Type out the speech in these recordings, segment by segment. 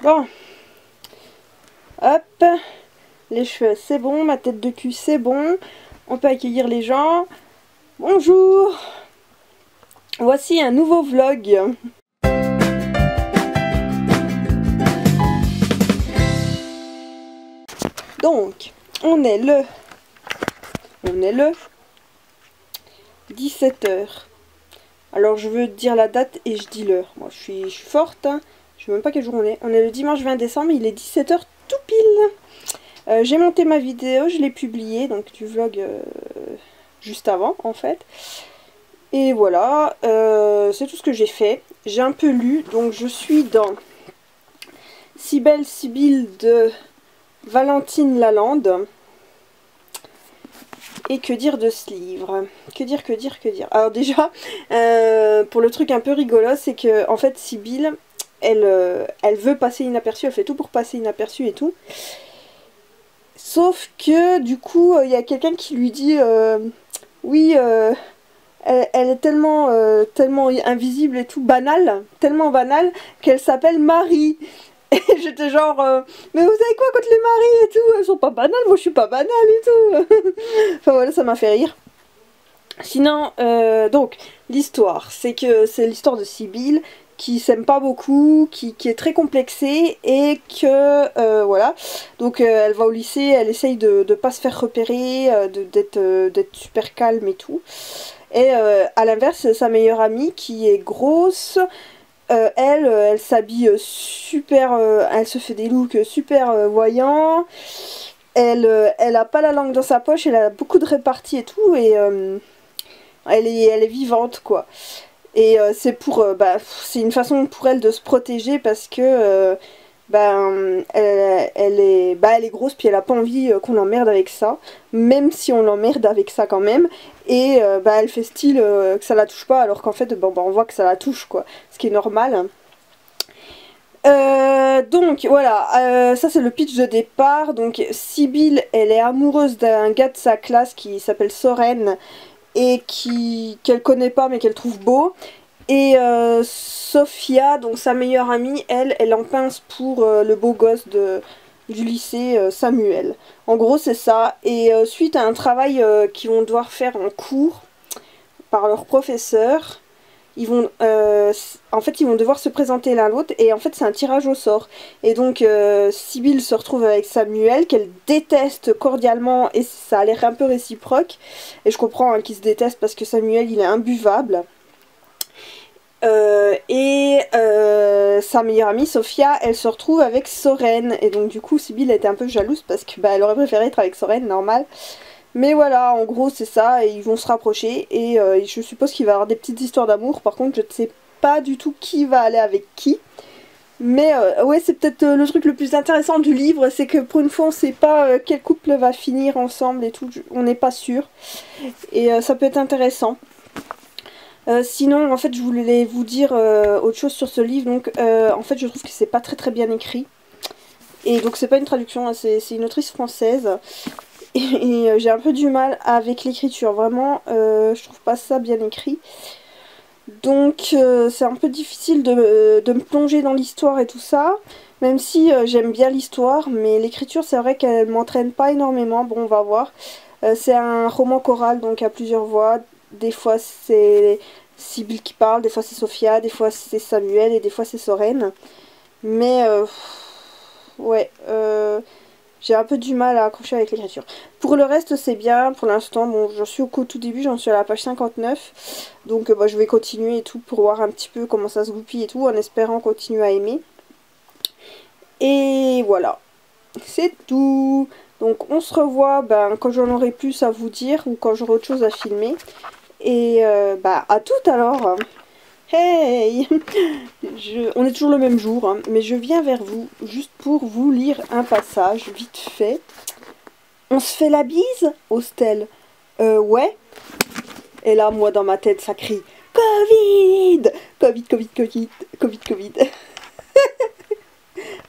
Bon, hop, les cheveux c'est bon, ma tête de cul c'est bon, on peut accueillir les gens. Bonjour, voici un nouveau vlog. Donc, on est le 17h. Alors je veux dire la date et je dis l'heure. Moi je suis forte, hein. Je sais même pas quel jour on est. On est le dimanche 20 décembre, il est 17h tout pile. J'ai monté ma vidéo, je l'ai publiée, donc du vlog juste avant en fait. Et voilà, c'est tout ce que j'ai fait. J'ai un peu lu, donc je suis dans Si belle Sibylle de Valentine Lalande. Et que dire de ce livre? Que dire? Alors déjà, pour le truc un peu rigolo, c'est que en fait Sibylle, elle veut passer inaperçue, elle fait tout pour passer inaperçue et tout. Sauf que du coup, il y a quelqu'un qui lui dit oui, elle est tellement, tellement invisible et tout, banale, tellement banale, qu'elle s'appelle Marie. Et j'étais genre, mais vous savez quoi contre les maris et tout, elles sont pas banales, moi je suis pas banale et tout. Enfin voilà, ça m'a fait rire. Sinon, donc, l'histoire, c'est que c'est l'histoire de Sibylle qui s'aime pas beaucoup, qui est très complexée et que, voilà. Donc elle va au lycée, elle essaye de pas se faire repérer, d'être super calme et tout. Et à l'inverse, sa meilleure amie qui est grosse. Elle s'habille super, elle se fait des looks super voyants. Elle a pas la langue dans sa poche, elle a beaucoup de réparties et tout, et elle est vivante quoi. Et c'est une façon pour elle de se protéger parce que elle est grosse puis elle a pas envie qu'on l'emmerde avec ça, même si on l'emmerde avec ça quand même. Et elle fait style que ça la touche pas alors qu'en fait on voit que ça la touche quoi, ce qui est normal. Donc voilà, ça c'est le pitch de départ. Donc Sibylle, elle est amoureuse d'un gars de sa classe qui s'appelle Soren et qu'elle connaît pas mais qu'elle trouve beau. Et Sophia, donc sa meilleure amie, elle en pince pour le beau gosse du lycée Samuel. En gros c'est ça. Et suite à un travail qu'ils vont devoir faire en cours par leur professeur, en fait ils vont devoir se présenter l'un l'autre et en fait c'est un tirage au sort. Et donc Sibylle se retrouve avec Samuel qu'elle déteste cordialement et ça a l'air un peu réciproque. Et je comprends hein, qu'ils se détestent parce que Samuel il est imbuvable. Sa meilleure amie Sophia, elle se retrouve avec Soren et donc du coup Sibylle était un peu jalouse parce que elle aurait préféré être avec Soren, normal. Mais voilà, en gros c'est ça, et ils vont se rapprocher et je suppose qu'il va y avoir des petites histoires d'amour. Par contre je ne sais pas du tout qui va aller avec qui. Mais ouais, c'est peut-être le truc le plus intéressant du livre, c'est que pour une fois on sait pas quel couple va finir ensemble et tout, on n'est pas sûr. Et ça peut être intéressant. Sinon, en fait, je voulais vous dire autre chose sur ce livre. Donc, en fait, je trouve que c'est pas très bien écrit. Et donc, c'est pas une traduction, hein, c'est une autrice française. Et j'ai un peu du mal avec l'écriture. Vraiment, je trouve pas ça bien écrit. Donc, c'est un peu difficile de me plonger dans l'histoire et tout ça. Même si j'aime bien l'histoire, mais l'écriture, c'est vrai qu'elle m'entraîne pas énormément. Bon, on va voir. C'est un roman choral, donc à plusieurs voix. Des fois c'est Sibylle qui parle, des fois c'est Sophia, des fois c'est Samuel et des fois c'est Soren. Mais ouais, j'ai un peu du mal à accrocher avec l'écriture. Pour le reste c'est bien, pour l'instant, bon j'en suis au tout début, j'en suis à la page 59. Donc je vais continuer et tout pour voir un petit peu comment ça se goupille et tout, en espérant continuer à aimer. Et voilà, c'est tout. Donc on se revoit quand j'en aurai plus à vous dire ou quand j'aurai autre chose à filmer. Et à toutes alors. Hey. On est toujours le même jour, hein, mais je viens vers vous juste pour vous lire un passage vite fait. On se fait la bise, Hostel. Ouais. Et là, moi, dans ma tête, ça crie Covid. Covid, Covid, Covid, Covid, Covid.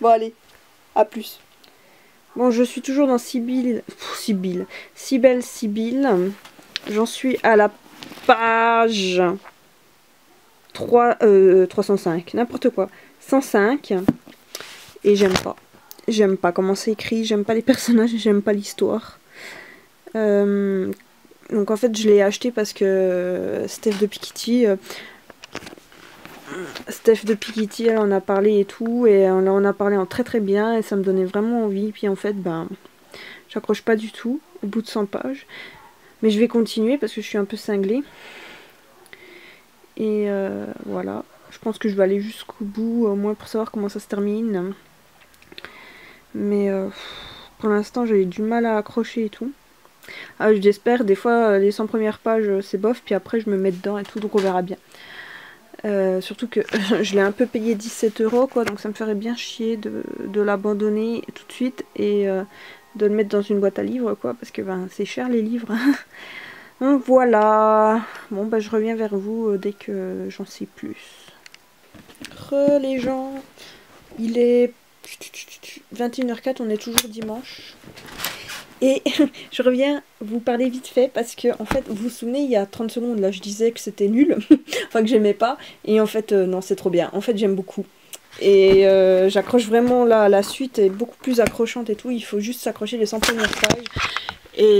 Bon, allez, à plus. Bon, je suis toujours dans Sibylle. Si belle Sibylle. J'en suis à la page 305, n'importe quoi, 105. et j'aime pas. J'aime pas comment c'est écrit, j'aime pas les personnages, j'aime pas l'histoire. Donc en fait je l'ai acheté parce que Steph de Piketty, elle en a parlé et tout, et on en a parlé en très très bien, et ça me donnait vraiment envie. Puis en fait, ben, j'accroche pas du tout au bout de 100 pages. Mais je vais continuer parce que je suis un peu cinglée. Et voilà, je pense que je vais aller jusqu'au bout, au moins pour savoir comment ça se termine. Mais pour l'instant, j'ai du mal à accrocher et tout. Ah, j'espère, des fois, les 100 premières pages, c'est bof, puis après, je me mets dedans et tout, donc on verra bien. Surtout que je l'ai un peu payé 17 € quoi, donc ça me ferait bien chier de l'abandonner tout de suite et de le mettre dans une boîte à livres quoi, parce que ben c'est cher les livres. Donc voilà, bon bah je reviens vers vous dès que j'en sais plus. Les gens, il est 21h04, on est toujours dimanche. Et je reviens vous parler vite fait parce que en fait, vous vous souvenez, il y a 30 secondes là, je disais que c'était nul, enfin que j'aimais pas, et en fait non, c'est trop bien. En fait, j'aime beaucoup. Et j'accroche vraiment là, la suite est beaucoup plus accrochante et tout, il faut juste s'accrocher les 100 premières pages. Et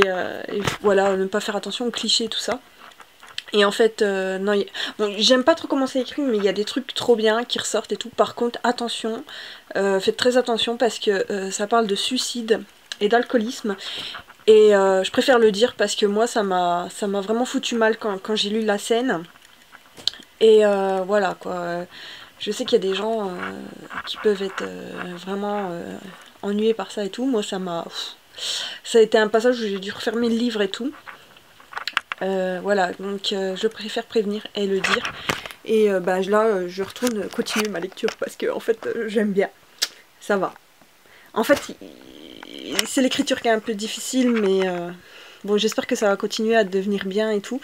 voilà, ne pas faire attention aux clichés et tout ça. Et en fait, non, bon, j'aime pas trop comment c'est écrit, mais il y a des trucs trop bien qui ressortent et tout. Par contre, attention, faites très attention parce que ça parle de suicide et d'alcoolisme. Et je préfère le dire parce que moi, ça m'a vraiment foutu mal quand j'ai lu la scène. Et voilà, quoi. Je sais qu'il y a des gens qui peuvent être vraiment ennuyés par ça et tout. Moi, ça a été un passage où j'ai dû refermer le livre et tout. Voilà, donc je préfère prévenir et le dire. Et bah, là, je retourne continuer ma lecture parce que en fait, j'aime bien. Ça va. En fait, c'est l'écriture qui est un peu difficile, mais bon, j'espère que ça va continuer à devenir bien et tout.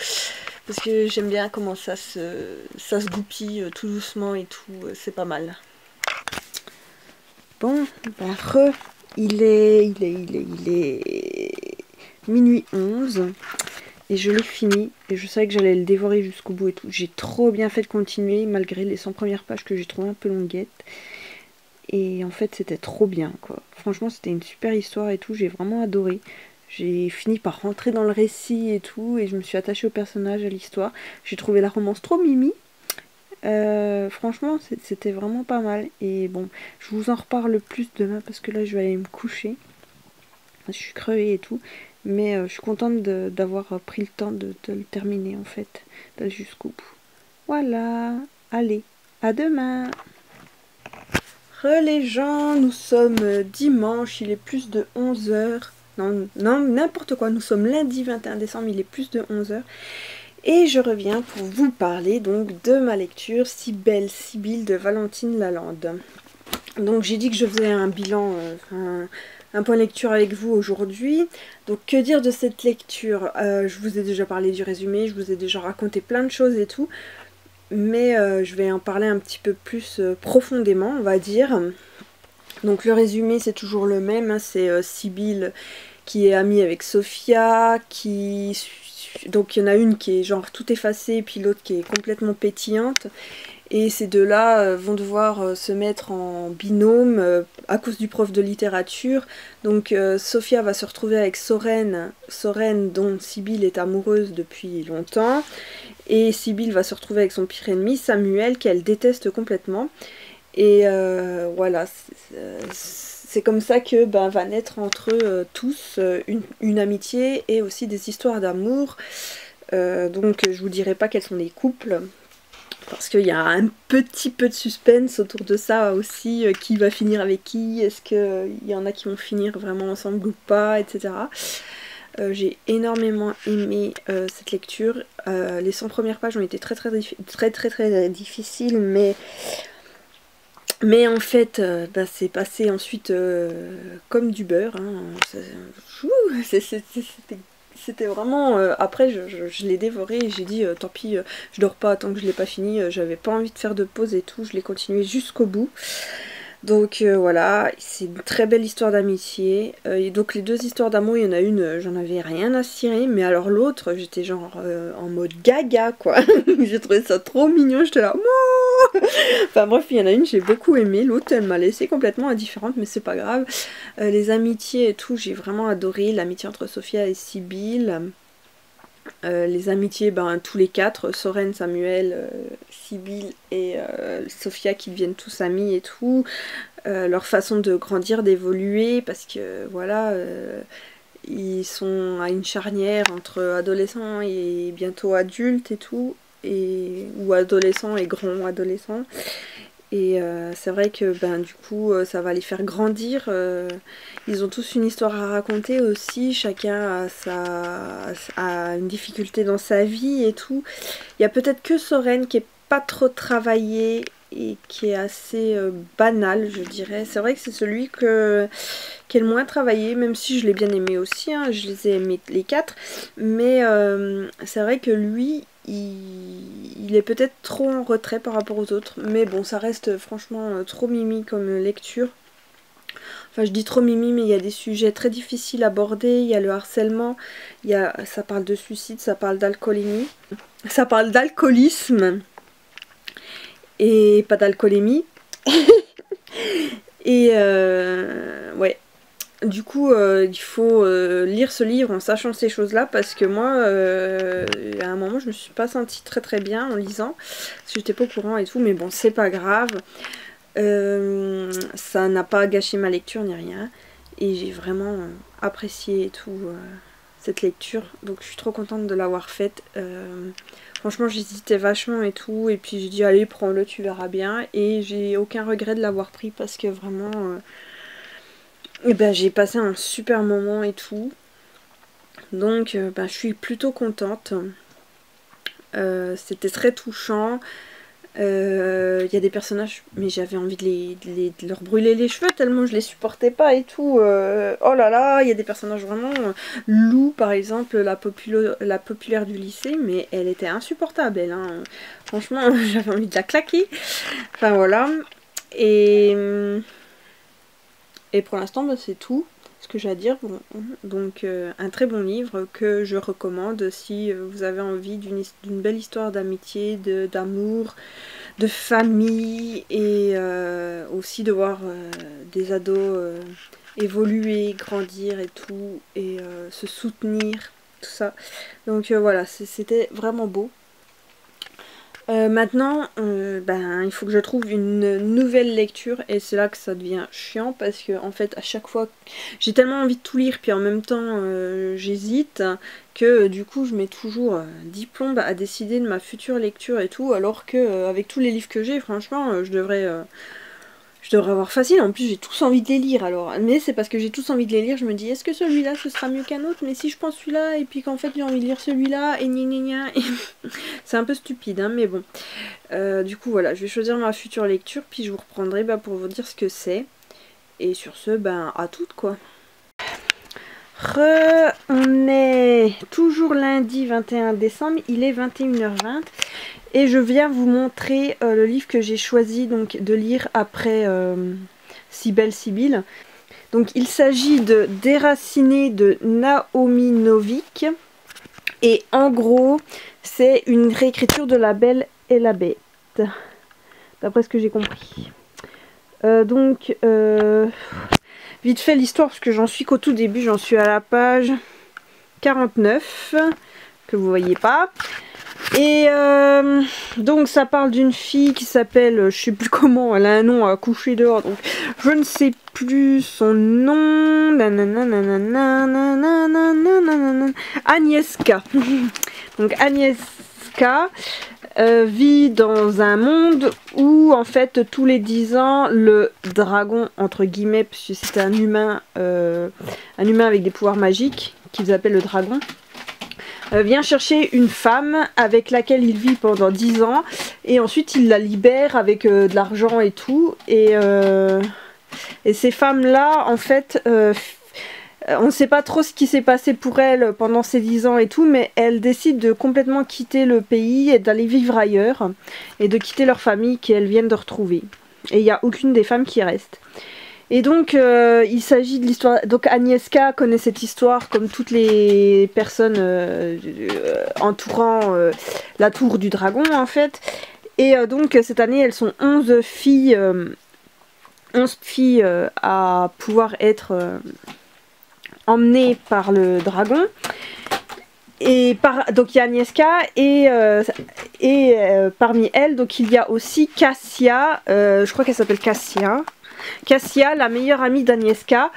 Parce que j'aime bien comment ça se goupille tout doucement et tout, c'est pas mal. Bon, ben il est minuit 11 et je l'ai fini et je savais que j'allais le dévorer jusqu'au bout et tout. J'ai trop bien fait de continuer malgré les 100 premières pages que j'ai trouvées un peu longuettes. Et en fait c'était trop bien quoi. Franchement c'était une super histoire et tout, j'ai vraiment adoré. J'ai fini par rentrer dans le récit et tout, et je me suis attachée au personnage, à l'histoire. J'ai trouvé la romance trop mimi. Franchement, c'était vraiment pas mal. Et bon, je vous en reparle plus demain parce que là, je vais aller me coucher. Je suis crevée et tout. Mais je suis contente d'avoir pris le temps de le terminer, en fait. D'aller jusqu'au bout. Voilà. Allez, à demain. Les gens, nous sommes dimanche, il est plus de 11 h. Non, n'importe quoi, nous sommes lundi 21 décembre, il est plus de 11 h. Et je reviens pour vous parler donc de ma lecture Si belle Sibylle de Valentine Lalande. Donc j'ai dit que je faisais un bilan, un point lecture avec vous aujourd'hui. Donc que dire de cette lecture? Je vous ai déjà parlé du résumé, je vous ai déjà raconté plein de choses et tout. Mais je vais en parler un petit peu plus profondément, on va dire. Donc le résumé c'est toujours le même, hein, c'est Sibylle qui est amie avec Sophia, donc il y en a une qui est genre tout effacée, puis l'autre qui est complètement pétillante. Et ces deux-là vont devoir se mettre en binôme à cause du prof de littérature. Donc Sophia va se retrouver avec Sorène dont Sibylle est amoureuse depuis longtemps. Et Sibylle va se retrouver avec son pire ennemi, Samuel, qu'elle déteste complètement. Et voilà, c'est comme ça que va naître entre eux tous une amitié et aussi des histoires d'amour. Donc je vous dirai pas quels sont les couples, parce qu'il y a un petit peu de suspense autour de ça aussi, qui va finir avec qui, est-ce qu'il y en a qui vont finir vraiment ensemble ou pas, etc. J'ai énormément aimé cette lecture. Les 100 premières pages ont été très difficiles, mais en fait c'est passé ensuite comme du beurre, hein. C'était vraiment... après je l'ai dévoré et j'ai dit tant pis, je dors pas tant que je l'ai pas fini, j'avais pas envie de faire de pause et tout, je l'ai continué jusqu'au bout. Donc voilà, c'est une très belle histoire d'amitié. Et donc les deux histoires d'amour, il y en a une, j'en avais rien à cirer, mais alors l'autre, j'étais genre en mode gaga quoi. J'ai trouvé ça trop mignon, j'étais là, Mouah enfin bref, il y en a une, j'ai beaucoup aimé, l'autre elle m'a laissé complètement indifférente, mais c'est pas grave. Les amitiés et tout, j'ai vraiment adoré, l'amitié entre Sophia et Sibylle. Les amitiés, ben, tous les quatre, Soren, Samuel, Sibylle et Sophia qui deviennent tous amis et tout. Leur façon de grandir, d'évoluer, parce que voilà, ils sont à une charnière entre adolescents et bientôt adultes et tout, ou adolescents et grands adolescents. Et c'est vrai que ben, du coup ça va les faire grandir. Ils ont tous une histoire à raconter aussi, chacun a une difficulté dans sa vie et tout. Il y a peut-être que Soren qui est pas trop travaillé et qui est assez banal, je dirais. C'est vrai que c'est celui qui est le moins travaillé, même si je l'ai bien aimé aussi, hein, je les ai aimés les quatre. Mais c'est vrai que lui, il est peut-être trop en retrait par rapport aux autres. Mais bon, ça reste franchement trop mimi comme lecture. Enfin, je dis trop mimi, mais il y a des sujets très difficiles à aborder. Il y a le harcèlement, ça parle de suicide, ça parle d'alcoolémie, ça parle d'alcoolisme et pas d'alcoolémie. Et ouais, du coup il faut lire ce livre en sachant ces choses là, parce que moi à un moment je me suis pas sentie très très bien en lisant, parce que j'étais pas au courant et tout, mais bon c'est pas grave. Ça n'a pas gâché ma lecture ni rien, et j'ai vraiment apprécié et tout cette lecture, donc je suis trop contente de l'avoir faite. Franchement j'hésitais vachement et tout, et puis j'ai dit allez prends-le, tu verras bien, et j'ai aucun regret de l'avoir pris, parce que vraiment et ben, j'ai passé un super moment et tout, donc ben, je suis plutôt contente. C'était très touchant. Il y a des personnages, mais j'avais envie de leur brûler les cheveux tellement je les supportais pas et tout. Oh là là, il y a des personnages vraiment... Lou par exemple, la populaire du lycée, mais elle était insupportable elle, hein. Franchement j'avais envie de la claquer. Enfin voilà. Et pour l'instant bah, c'est tout ce que j'ai à dire. Bon, donc un très bon livre que je recommande si vous avez envie d'une belle histoire d'amitié, d'amour, de famille, et aussi de voir des ados évoluer, grandir et tout, et se soutenir, tout ça. Donc voilà, c'était vraiment beau. Maintenant, ben, il faut que je trouve une nouvelle lecture, et c'est là que ça devient chiant, parce que en fait à chaque fois j'ai tellement envie de tout lire, puis en même temps j'hésite, que du coup je mets toujours 10 plombes à décider de ma future lecture et tout, alors que avec tous les livres que j'ai, franchement je devrais avoir facile. En plus j'ai tous envie de les lire, alors, mais c'est parce que j'ai tous envie de les lire, je me dis est-ce que celui-là ce sera mieux qu'un autre, mais si je pense celui-là et puis qu'en fait j'ai envie de lire celui-là et gna gna gna, c'est un peu stupide hein, mais bon. Du coup voilà, je vais choisir ma future lecture, puis je vous reprendrai bah, pour vous dire ce que c'est, et sur ce ben à toutes quoi. On est toujours lundi 21 décembre, il est 21h20 et je viens vous montrer le livre que j'ai choisi donc de lire après Si belle Sibylle. Donc il s'agit de Déraciné de Naomi Novik, et en gros c'est une réécriture de La Belle et la Bête, d'après ce que j'ai compris. Vite fait l'histoire, parce que j'en suis qu'au tout début, j'en suis à la page 49, que vous voyez pas. Et donc ça parle d'une fille qui s'appelle, je sais plus comment, elle a un nom à coucher dehors, donc je ne sais plus son nom. Agnieszka. Donc Agnieszka vit dans un monde où en fait tous les 10 ans le dragon, entre guillemets, puisque c'est un humain avec des pouvoirs magiques qu'ils appellent le dragon, vient chercher une femme avec laquelle il vit pendant 10 ans, et ensuite il la libère avec de l'argent et tout, et ces femmes là en fait on ne sait pas trop ce qui s'est passé pour elles pendant ces 10 ans et tout, mais elles décident de complètement quitter le pays et d'aller vivre ailleurs, et de quitter leur famille qu'elles viennent de retrouver. Et il n'y a aucune des femmes qui reste. Et donc il s'agit de l'histoire, donc Agnieszka connaît cette histoire comme toutes les personnes entourant la tour du dragon en fait. Et donc cette année elles sont 11 filles, 11 filles à pouvoir être emmenées par le dragon. Et donc il y a Agnieszka et parmi elles donc il y a aussi Cassia, je crois qu'elle s'appelle Cassia. Cassia, la meilleure amie d'Agnieszka.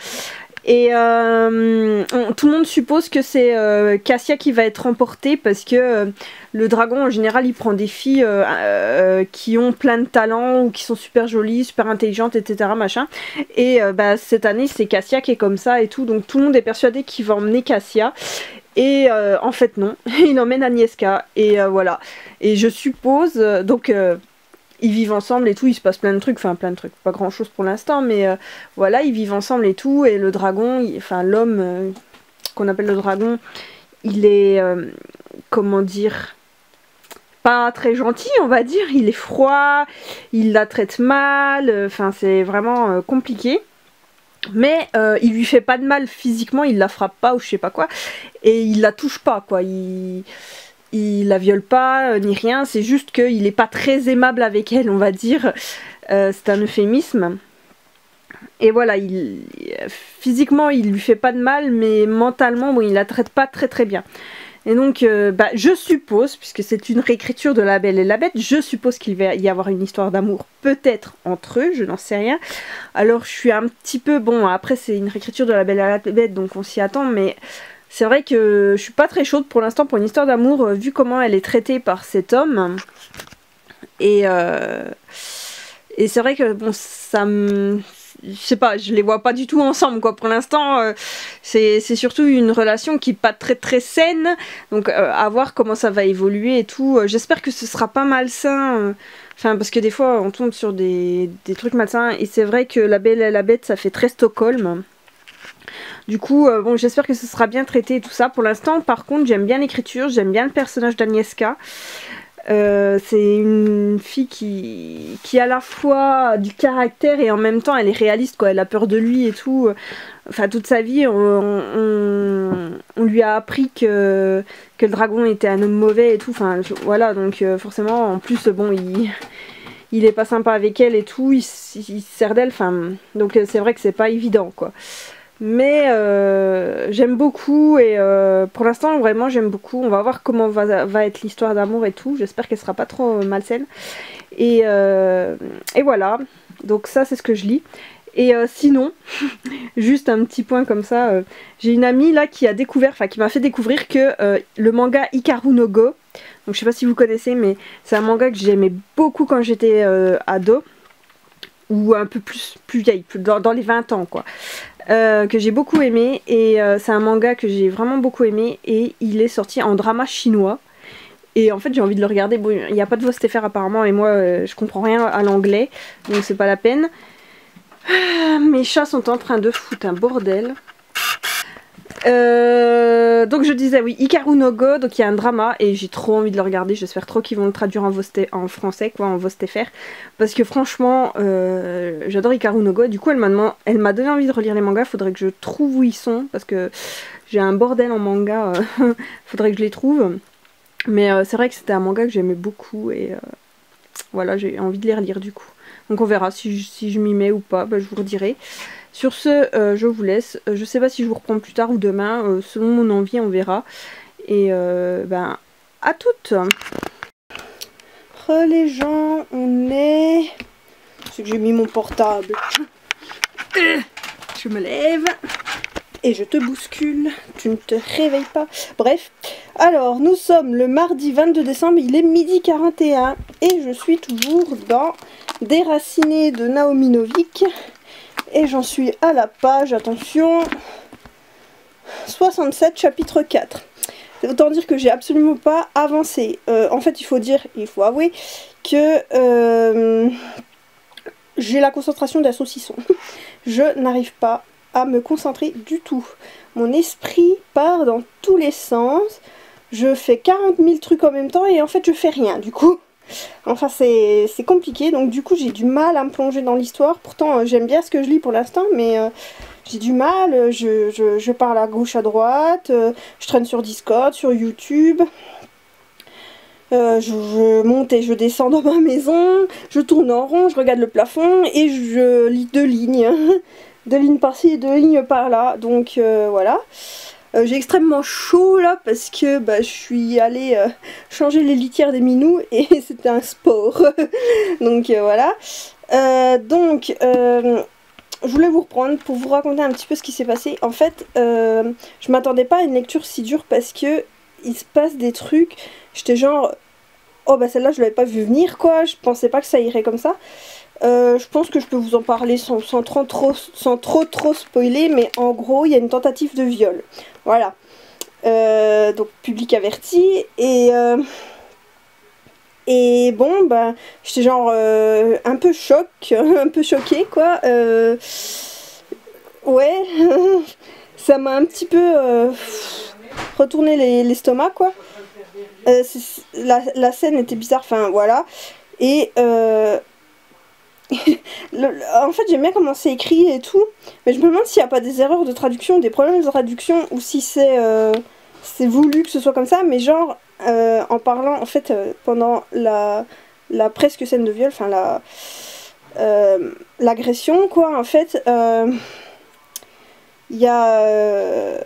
Et tout le monde suppose que c'est Cassia qui va être emportée parce que le dragon en général il prend des filles qui ont plein de talents ou qui sont super jolies, super intelligentes, etc. machin. Et cette année c'est Cassia qui est comme ça et tout, donc tout le monde est persuadé qu'il va emmener Cassia. Et en fait non, il emmène Agnieszka et voilà. Et je suppose donc ils vivent ensemble et tout, il se passe plein de trucs, enfin plein de trucs, pas grand chose pour l'instant, mais voilà, ils vivent ensemble et tout, et le dragon, enfin l'homme qu'on appelle le dragon, il est, comment dire, pas très gentil, on va dire, il est froid, il la traite mal, enfin c'est vraiment compliqué. Mais il lui fait pas de mal physiquement, il la frappe pas ou je sais pas quoi, et il la touche pas quoi, il la viole pas ni rien, c'est juste qu'il est pas très aimable avec elle, on va dire. C'est un euphémisme. Et voilà, physiquement il lui fait pas de mal, mais mentalement bon, il la traite pas très bien. Et donc je suppose, puisque c'est une réécriture de La Belle et la Bête, je suppose qu'il va y avoir une histoire d'amour peut-être entre eux, je n'en sais rien. Alors je suis un petit peu, bon après c'est une réécriture de La Belle et la Bête donc on s'y attend, mais c'est vrai que je suis pas très chaude pour l'instant pour une histoire d'amour vu comment elle est traitée par cet homme. Et c'est vrai que bon ça me... Je sais pas, je les vois pas du tout ensemble quoi. Pour l'instant c'est surtout une relation qui est pas très saine. Donc à voir comment ça va évoluer et tout. J'espère que ce sera pas malsain. Enfin parce que des fois on tombe sur des trucs malsains. Et c'est vrai que La Belle et la Bête ça fait très Stockholm. Du coup, bon, j'espère que ce sera bien traité et tout ça. Pour l'instant, par contre, j'aime bien l'écriture, j'aime bien le personnage d'Agnieszka. C'est une fille qui a à la fois du caractère et en même temps elle est réaliste quoi. Elle a peur de lui et tout. Enfin toute sa vie on lui a appris que le dragon était un homme mauvais et tout. Enfin voilà, donc forcément en plus bon il est pas sympa avec elle et tout. Il se sert d'elle. Enfin donc c'est vrai que c'est pas évident quoi. Mais j'aime beaucoup et pour l'instant vraiment j'aime beaucoup. On va voir comment va être l'histoire d'amour et tout. J'espère qu'elle sera pas trop malsaine. Et voilà. Donc ça c'est ce que je lis. Et sinon, juste un petit point comme ça, j'ai une amie là qui a découvert, enfin qui m'a fait découvrir que le manga Hikaru no Go, donc je sais pas si vous connaissez mais c'est un manga que j'aimais beaucoup quand j'étais ado. Ou un peu plus vieille, dans les 20 ans quoi. Que j'ai beaucoup aimé et c'est un manga que j'ai vraiment beaucoup aimé et il est sorti en drama chinois et en fait j'ai envie de le regarder. Bon, il n'y a pas de voix STFR apparemment et moi je comprends rien à l'anglais donc c'est pas la peine. Mes chats sont en train de foutre un bordel. Donc je disais oui, Hikaru no Go, donc il y a un drama et j'ai trop envie de le regarder. J'espère trop qu'ils vont le traduire en français quoi, en VOSTFR, parce que franchement j'adore Hikaru no Go. Du coup elle m'a donné envie de relire les mangas. Faudrait que je trouve où ils sont parce que j'ai un bordel en manga. Faudrait que je les trouve, mais c'est vrai que c'était un manga que j'aimais beaucoup et voilà, j'ai envie de les relire du coup. Donc on verra si je m'y mets ou pas, je vous redirai. Sur ce, je vous laisse. Je sais pas si je vous reprends plus tard ou demain. Selon mon envie, on verra. Et à toutes. Les gens, on est... C'est que j'ai mis mon portable. Je me lève. Et je te bouscule. Tu ne te réveilles pas. Bref. Alors, nous sommes le mardi 22 décembre. Il est 12h41. Et je suis toujours dans Déraciné de Naomi Novik. Et j'en suis à la page, attention, 67, chapitre 4. Autant dire que j'ai absolument pas avancé. En fait, il faut avouer que j'ai la concentration d'un saucisson. Je n'arrive pas à me concentrer du tout. Mon esprit part dans tous les sens. Je fais 40 000 trucs en même temps et en fait, je fais rien. Du coup, Enfin c'est compliqué, donc du coup j'ai du mal à me plonger dans l'histoire. Pourtant j'aime bien ce que je lis pour l'instant, mais j'ai du mal, je parle à gauche à droite, je traîne sur Discord, sur YouTube. Je monte et je descends dans ma maison, je tourne en rond, je regarde le plafond et je lis 2 lignes. 2 lignes par-ci et 2 lignes par-là, donc voilà. J'ai extrêmement chaud là parce que je suis allée changer les litières des minous et c'était un sport. Donc voilà. Je voulais vous reprendre pour vous raconter un petit peu ce qui s'est passé. En fait, je m'attendais pas à une lecture si dure parce que il se passe des trucs. J'étais genre, oh bah celle-là je l'avais pas vu venir quoi, je pensais pas que ça irait comme ça. Je pense que je peux vous en parler sans trop spoiler, mais en gros il y a une tentative de viol. Voilà. Donc public averti et bon bah j'étais genre un peu un peu choquée quoi. Ouais, ça m'a un petit peu retourné l'estomac quoi. La scène était bizarre, enfin voilà. Et en fait j'aime bien comment c'est écrit et tout, mais je me demande s'il n'y a pas des erreurs de traduction, des problèmes de traduction, ou si c'est voulu que ce soit comme ça, mais genre en parlant en fait pendant la presque scène de viol, enfin l'agression quoi, en fait il y a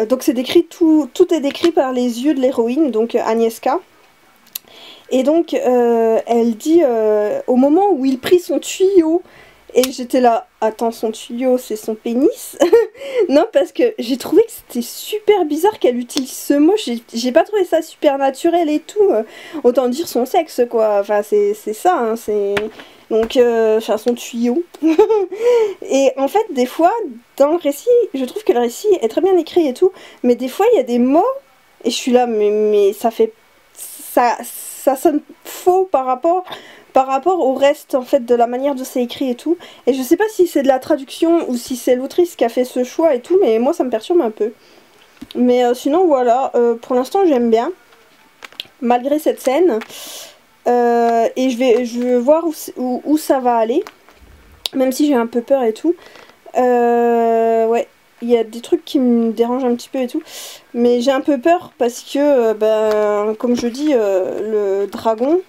donc c'est décrit, tout est décrit par les yeux de l'héroïne, donc Agnieszka. Et donc elle dit au moment où il prit son tuyau, et j'étais là, attends, son tuyau c'est son pénis? Non, parce que j'ai trouvé que c'était super bizarre qu'elle utilise ce mot, j'ai pas trouvé ça super naturel et tout, autant dire son sexe quoi, enfin c'est ça, hein, c'est... Donc, enfin son tuyau. Et en fait des fois dans le récit, je trouve que le récit est très bien écrit et tout, mais des fois il y a des mots, et je suis là, mais ça fait... ça sonne faux par rapport au reste en fait de la manière de c'est écrit et tout, et je sais pas si c'est de la traduction ou si c'est l'autrice qui a fait ce choix et tout, mais moi ça me perturbe un peu. Mais sinon voilà, pour l'instant j'aime bien malgré cette scène, et je vais voir où ça va aller, même si j'ai un peu peur et tout. Ouais, il y a des trucs qui me dérangent un petit peu et tout, mais j'ai un peu peur parce que comme je dis, le dragon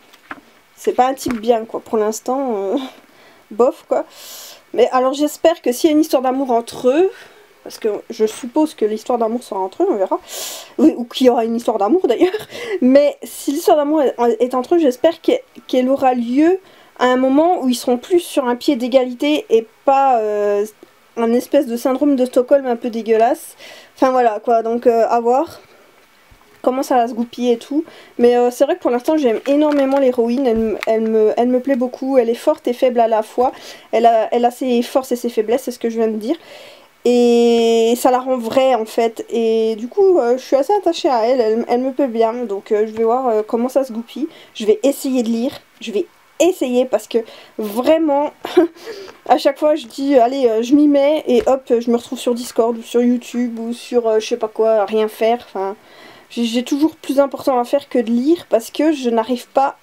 c'est pas un type bien quoi pour l'instant, bof quoi. Mais alors j'espère que s'il y a une histoire d'amour entre eux, parce que je suppose que l'histoire d'amour sera entre eux, on verra, ou qu'il y aura une histoire d'amour d'ailleurs, mais si l'histoire d'amour est entre eux, j'espère qu'elle aura lieu à un moment où ils seront plus sur un pied d'égalité et pas un espèce de syndrome de Stockholm un peu dégueulasse. Enfin voilà quoi, donc à voir comment ça va se goupiller et tout. Mais c'est vrai que pour l'instant j'aime énormément l'héroïne, elle me plaît beaucoup, elle est forte et faible à la fois, elle a ses forces et ses faiblesses, c'est ce que je viens de dire. Et ça la rend vraie en fait, et du coup je suis assez attachée à elle me plaît bien, donc je vais voir comment ça se goupille. Je vais essayer de lire, je vais essayer parce que vraiment à chaque fois je dis allez je m'y mets et hop je me retrouve sur Discord ou sur YouTube ou sur je sais pas quoi, à rien faire. Enfin j'ai toujours plus important à faire que de lire parce que je n'arrive pas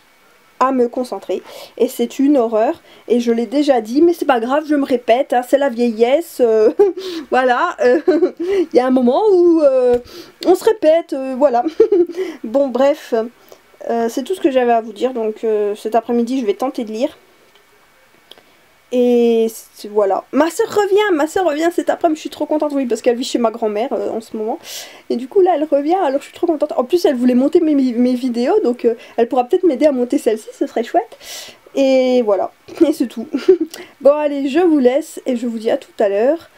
à me concentrer et c'est une horreur, et je l'ai déjà dit mais c'est pas grave, je me répète, hein, c'est la vieillesse, voilà, il y a un moment où on se répète, voilà. Bon bref, c'est tout ce que j'avais à vous dire, donc cet après-midi je vais tenter de lire. Et voilà. Ma soeur revient cet après-midi, je suis trop contente, oui, parce qu'elle vit chez ma grand-mère en ce moment. Et du coup là elle revient, alors je suis trop contente. En plus elle voulait monter mes vidéos, donc elle pourra peut-être m'aider à monter celle-ci, ce serait chouette. Et voilà, et c'est tout. Bon allez, je vous laisse et je vous dis à tout à l'heure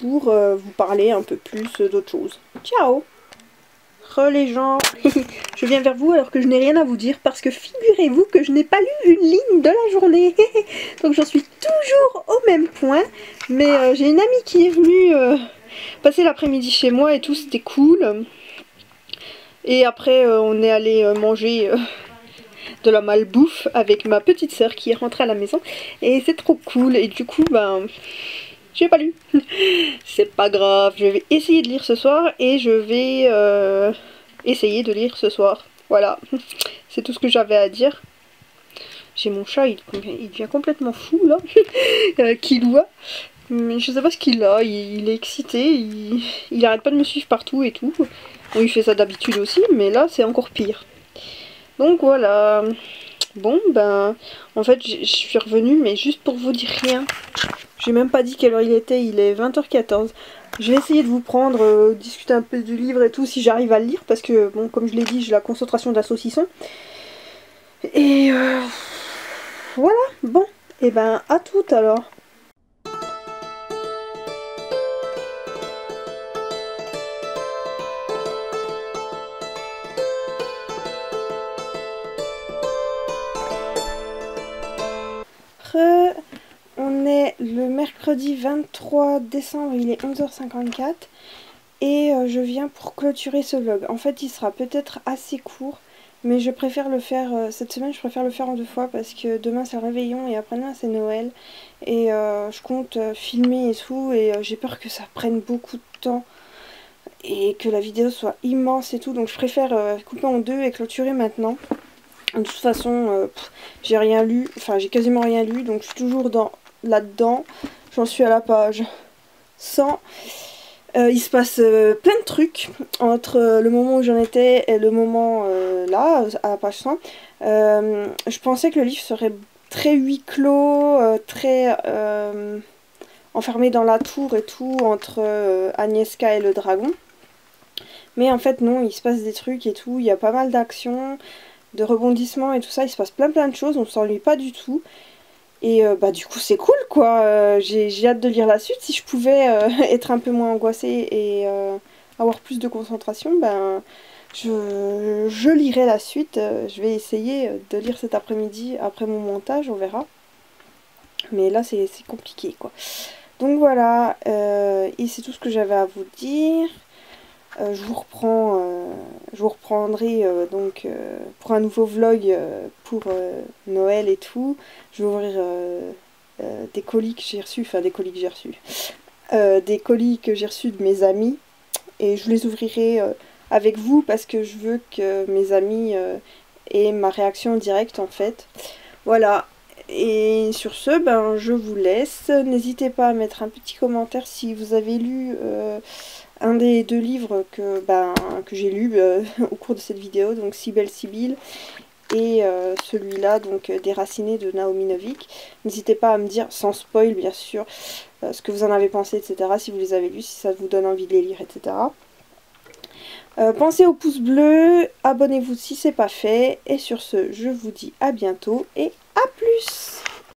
pour vous parler un peu plus d'autre chose. Ciao! Les gens, je viens vers vous alors que je n'ai rien à vous dire parce que figurez-vous que je n'ai pas lu une ligne de la journée. Donc j'en suis toujours au même point, mais j'ai une amie qui est venue passer l'après-midi chez moi et tout, c'était cool. Et après on est allé manger de la malbouffe avec ma petite soeur qui est rentrée à la maison et c'est trop cool, et du coup j'ai pas lu. C'est pas grave, je vais essayer de lire ce soir et je vais essayer de lire ce soir. Voilà, c'est tout ce que j'avais à dire. J'ai mon chat, il devient complètement fou là, Killua. Mais je sais pas ce qu'il a, il est excité, il arrête pas de me suivre partout et tout. Bon, il fait ça d'habitude aussi, mais là c'est encore pire. Donc voilà. Bon ben, en fait je suis revenue, mais juste pour vous dire rien. J'ai même pas dit quelle heure il est 20h14. Je vais essayer de vous prendre, discuter un peu du livre et tout, si j'arrive à le lire, parce que bon, comme je l'ai dit, j'ai la concentration d'un saucisson. Et voilà, bon, et ben à tout alors. On est le mercredi 23 décembre, il est 11h54 et je viens pour clôturer ce vlog. En fait il sera peut-être assez court, mais je préfère le faire cette semaine, je préfère le faire en 2 fois parce que demain c'est le réveillon et après-demain c'est Noël. Et je compte filmer et tout, et j'ai peur que ça prenne beaucoup de temps et que la vidéo soit immense et tout, donc je préfère couper en 2 et clôturer maintenant. De toute façon, j'ai rien lu, enfin j'ai quasiment rien lu, donc je suis toujours là-dedans. J'en suis à la page 100. Il se passe plein de trucs entre le moment où j'en étais et le moment là, à la page 100. Je pensais que le livre serait très huis clos, très enfermé dans la tour et tout, entre Agnieszka et le dragon. Mais en fait non, il se passe des trucs et tout, il y a pas mal d'actions, de rebondissements et tout ça, il se passe plein de choses, on s'ennuie pas du tout. Et bah du coup c'est cool quoi, j'ai hâte de lire la suite. Si je pouvais être un peu moins angoissée et avoir plus de concentration, ben je lirai la suite. Je vais essayer de lire cet après-midi après mon montage, on verra. Mais là c'est compliqué quoi. Donc voilà, et c'est tout ce que j'avais à vous dire. Je vous reprendrai donc pour un nouveau vlog pour Noël et tout. Je vais ouvrir des colis que j'ai reçus, enfin des colis que j'ai reçus, des colis que j'ai reçus de mes amis, et je les ouvrirai avec vous parce que je veux que mes amis aient ma réaction directe en fait. Voilà. Et sur ce, ben je vous laisse. N'hésitez pas à mettre un petit commentaire si vous avez lu un des 2 livres que j'ai lu au cours de cette vidéo, donc Si belle Sibylle, et celui-là, donc Déraciné de Naomi Novik. N'hésitez pas à me dire, sans spoil bien sûr, ce que vous en avez pensé, etc. Si vous les avez lus, si ça vous donne envie de les lire, etc. Pensez au pouce bleu, abonnez-vous si c'est pas fait, et sur ce, je vous dis à bientôt et à plus!